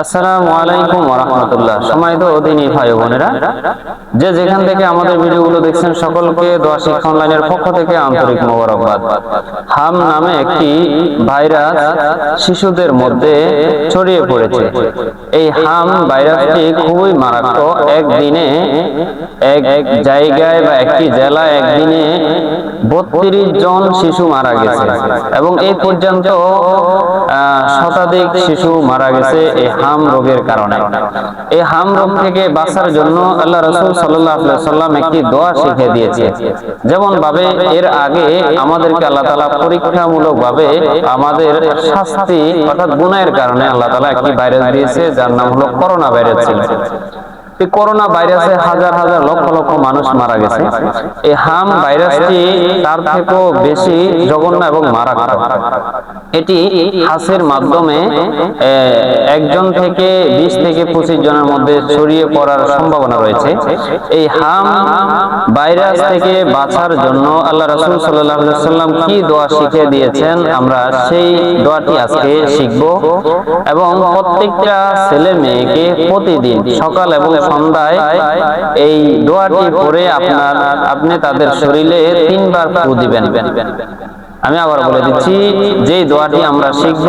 আসসালামু আলাইকুম ওয়া রাহমাতুল্লাহ। সম্মানিত দিনী ভাই বোনেরা, যে যেখান থেকে আমাদের ভিডিওগুলো দেখছেন সকলকে দোয়া শিক্ষা অনলাইনের পক্ষ থেকে আন্তরিক মোবারকবাদ। হাম নামে একটি ভাইরাস শিশুদের মধ্যে ছড়িয়ে পড়েছে। এই হাম ভাইরাসটি খুবই মারাত্মক। একদিনে এক জায়গায় বা একটি জেলায় একদিনে 32 জন শিশু মারা গেছে এবং এই পর্যন্ত শতাধিক শিশু মারা গেছে এই হাম রোগের কারণে। এই হাম রোগ থেকে বাঁচার জন্য আল্লাহ রাসূল সাল্লাল্লাহু আলাইহি ওয়াসাল্লাম একটি দোয়া শিখিয়ে দিয়েছে। যেমন ভাবে এর আগে আমাদেরকে আল্লাহ তাআলা পরীক্ষামূলক ভাবে আমাদের শাস্তি অর্থাৎ গুনাহের কারণে আল্লাহ তাআলা একটি ভাইরাস দিয়েছে, যার নাম হলো করোনা ভাইরাস ছিল। এই করোনা ভাইরাসে হাজার হাজার লক্ষ লক্ষ মানুষ মারা গেছে। এই হাম ভাইরাসটি তার থেকেও বেশি জঘন্য এবং মারাত্মক। এটি হাসের মাধ্যমে একজন থেকে 20 থেকে 25 জনের মধ্যে ছড়িয়ে পড়ার সম্ভাবনা রয়েছে। এই হাম ভাইরাস থেকে বাঁচার জন্য আল্লাহ রাসূল সাল্লাল্লাহু আলাইহি ওয়াসাল্লাম কি দোয়া শিখিয়ে দিয়েছেন, আমরা সেই দোয়াটি আজকে শিখব এবং প্রত্যেকটা ছেলে মেয়েকে প্রতিদিন সকাল এবং সন্ধ্যায় এই দোয়াটি পড়ে আপনি তাদের শরীরে 3 বার ফু দিবেন। আমি আবার বলে দিচ্ছি, যে দোয়াটি আমরা শিখব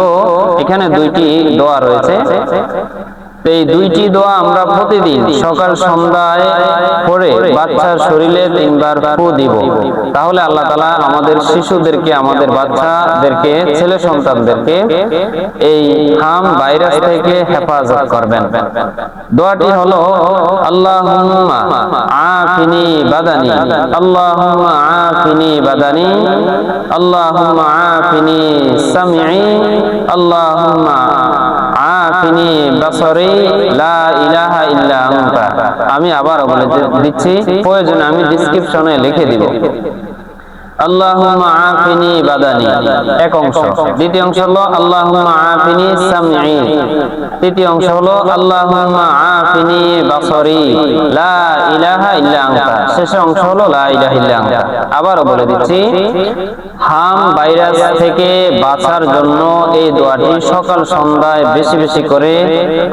এখানে 2টি দোয়া রয়েছে। এই 2টি দোয়া আমরা প্রতিদিন সকাল সন্ধ্যায় পড়ে বাচ্চার শরীরে 3 বার ফু দিব। তাহলে আল্লাহ তাআলা আমাদের শিশুদেরকে, আমাদের বাচ্চাদেরকে, ছেলে সন্তানদেরকে এই হাম ভাইরাস থেকে হেফাজত করবেন। দোয়াটি হলো আল্লাহুম্মা আফিনি বাদানি, আল্লাহুম্মা আফিনি বাদানি, আল্লাহুম্মা আফিনি সামঈ, আল্লাহুম্মা আফিনি বাসরি, লা ইলাহা ইল্লা আনতা। আমি আবার বলে দিচ্ছি, প্রয়োজনে আমি ডেসক্রিপশনে লিখে দিব। আল্লাহুম্মা আফিনি বাদানি এক অংশ, দ্বিতীয় অংশ হলো আল্লাহুম্মা আফিনি সামঈ, তৃতীয় অংশ হলো আল্লাহুম্মা আফিনি বাসরি, লা ইলাহা ইল্লা আনতা, শেষ অংশ হলো লা ইলাহা ইল্লা আনতা। আবারও বলে দিচ্ছি, হাম ভাইরাস থেকে বাঁচার জন্য এই দোয়াটি সকাল সন্ধ্যায় বেশি বেশি করে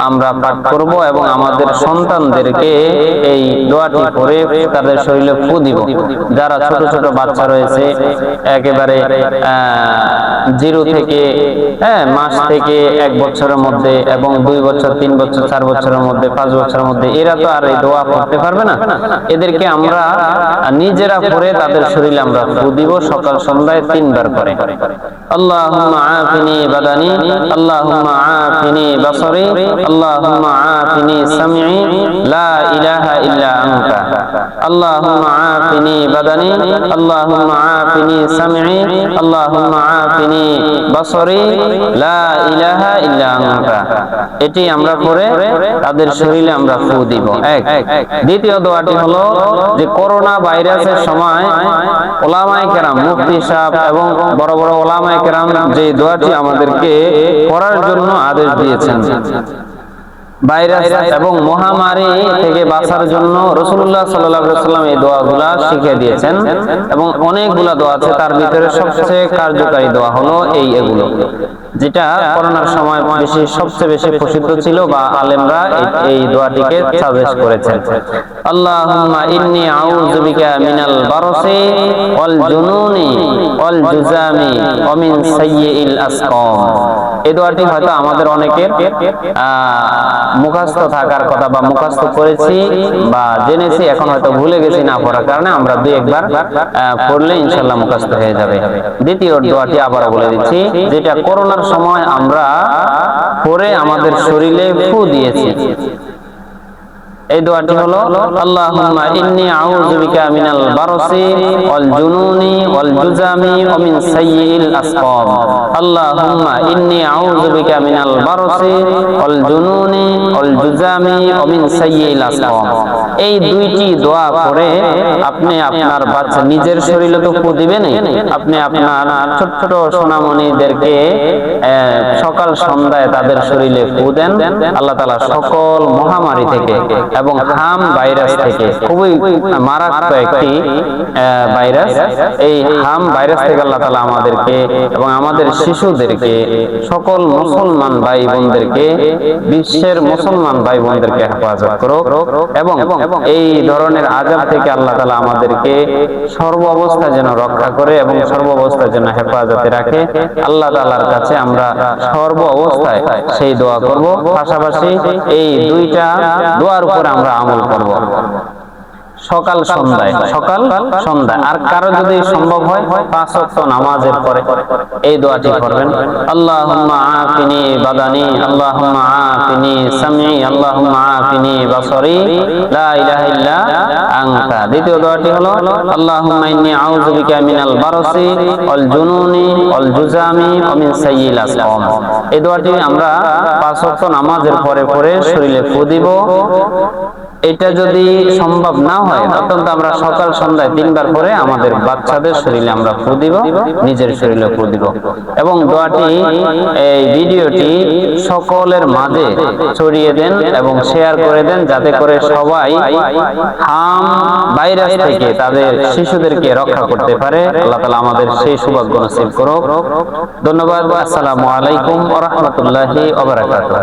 আমরা পাঠ করব এবং আমাদের সন্তানদেরকে এই দোয়াটি পড়ে তাদের শরীরে ফু দিব। যারা ছোট ছোট বাচ্চা রয়েছে, একেবারে 0 থেকে মাস থেকে 1 বছরের মধ্যে এবং 2 বছর, 3 বছর, 4 বছরের মধ্যে, 5 বছরের মধ্যে, এরা তো আর এই দোয়া পড়তে পারবে না। এদেরকে আমরা নিজেরা পড়ে তাদের শরীরে আমরা ফু দিব সকাল সন্ধ্যায় 3 বার করে। আল্লাহুম্মা আফিনি বাদানি, আল্লাহুম্মা আফিনি বাসরি, আল্লাহুম্মা আফিনি সামঈ, লা ইলাহা ইল্লা আনতা, আল্লাহুম্মা আফিনি বাদানি, আল্লাহুম্মা আফিনি সামঈ, আল্লাহুম্মা আফিনি বাসরি, লা ইলাহা ইল্লা আনতা। এটি আমরা পড়ে তাদের শরীরে আমরা ফু দিব। দ্বিতীয় দোয়াটি হলো যে করোনা ভাইরাসের সময় উলামায়ে কেরাম, মুফতি সাহেব এবং বড় বড় উলামায়ে কেরাম যে দোয়াটি আমাদেরকে করার জন্য আদেশ দিয়েছেন। ভাইরাস এবং মহামারী থেকে বাঁচার জন্য রাসূলুল্লাহ সাল্লাল্লাহু আলাইহি ওয়াসাল্লাম এই দোয়াগুলা শিখিয়ে দিয়েছেন এবং অনেকগুলা দোয়া আছে। তার ভিতরে সবচেয়ে কার্যকরী দোয়া হলো এগুলো, যেটা করোনার সময় সবচেয়ে বেশি প্রসিদ্ধ ছিল বা আলেমরা এই দোয়াটিকে সাজেস্ট করেছেন। আল্লাহুম্মা ইন্নী আউযু বিকা মিনাল বারসি ওয়াল জুনুনি ওয়াল জুজামি ওয়া মিন সাইয়্যিল আসকাম। এই দোয়াটি হয়তো আমাদের অনেকের মুখস্থ থাকার কথা বা মুখস্থ করেছি বা জেনেছি, এখন হয়তো ভুলে গেছি না পড়ার কারণে। আমরা 2-1 বার পড়লে ইনশাআল্লাহ মুখস্থ হয়ে যাবে। দ্বিতীয় দোয়াটি আবার বলে দিচ্ছি, যেটা করোনার সময় আমরা পড়ে আমাদের শরীরে ফু দিয়েছি। এই দোয়াটি হলো আল্লাহুম্মা ইন্নী আউযু বিকা মিনাল বারসি ওয়াল জুনুনি ওয়াল জুজামি ওয়া মিন সাইয়্যিল আসকাম। আল্লাহুম্মা ইন্নী আউযু বিকা মিনাল বারসি ওয়াল জুনুনি ওয়াল জুজামি ওয়া মিন সাইয়্যিল আসকাম। এই দুইটি দোয়া করে আপনি আপনার বাচ্চা, নিজের শরীরে তো ফু দিবেনই, আপনি আপনার ছোট ছোট সোনামণিদেরকে সকাল সন্ধ্যায় তাদের শরীরে ফু দেন। আল্লাহ তাআলা সকল মহামারী থেকে এবং হাম ভাইরাস থেকে, খুবই মারাত্মক একটি ভাইরাস, এই হাম ভাইরাস থেকে আল্লাহ তাআলা আমাদেরকে এবং আমাদের শিশুদেরকে, সকল মুসলমান ভাই বোনদেরকে, বিশ্বের মুসলমান ভাই বোনদেরকে হেফাজত করুক এবং এই ধরনের আযাব থেকে আল্লাহ তাআলা আমাদেরকে সর্ব অবস্থা যেন রক্ষা করে এবং সর্ব অবস্থা যেন হেফাজতে রাখে। আল্লাহ তাআলার কাছে আমরা সর্ব অবস্থায় সেই দোয়া করব। পাশাপাশি এই দুইটা দোয়ার উপর আমরা আমল করব, সকাল সন্ধ্যায়, সকাল সন্ধ্যায়। আর কারো যদি সম্ভব হয় 5 ওয়াক্ত নামাজের পরে এই দোয়াটি করবেন। আল্লাহুম্মা আফিনি বাদানি, আল্লাহুম্মা আফিনি সামঈ, আল্লাহুম্মা আফিনি বাসারি, লা ইলাহা ইল্লা আনতা। দ্বিতীয় দোয়াটি হলো আল্লাহুম্মা ইন্নী আউযু বিকা মিনাল বারসি ওয়াল জুনুনি ওয়াল জুজামি ওয়া মিন সাইয়্যিল আসকাম। এই দোয়াটি আমরা 5 ওয়াক্ত নামাজের পরে পরে শরীরে ফু দিব। এটা যদি সম্ভব না হয় অত্যন্ত আমরা সকাল সন্ধ্যায় 3 বার করে আমাদের বাচ্চাদের শরীরে আমরা ফু দিব, নিজের শরীরে ফু দিব। এবং দোয়াটি, এই ভিডিওটি সকলের মাঝে ছড়িয়ে দেন এবং শেয়ার করে দেন, যাতে করে সবাই হাম ভাইরাস থেকে তাদের শিশুদেরকে রক্ষা করতে পারে। আল্লাহ তাআলা আমাদের সেই সৌভাগ্য নসিব করুক। ধন্যবাদ। আসসালামু আলাইকুম ওয়া রাহমাতুল্লাহি ওয়া বারাকাতুহু।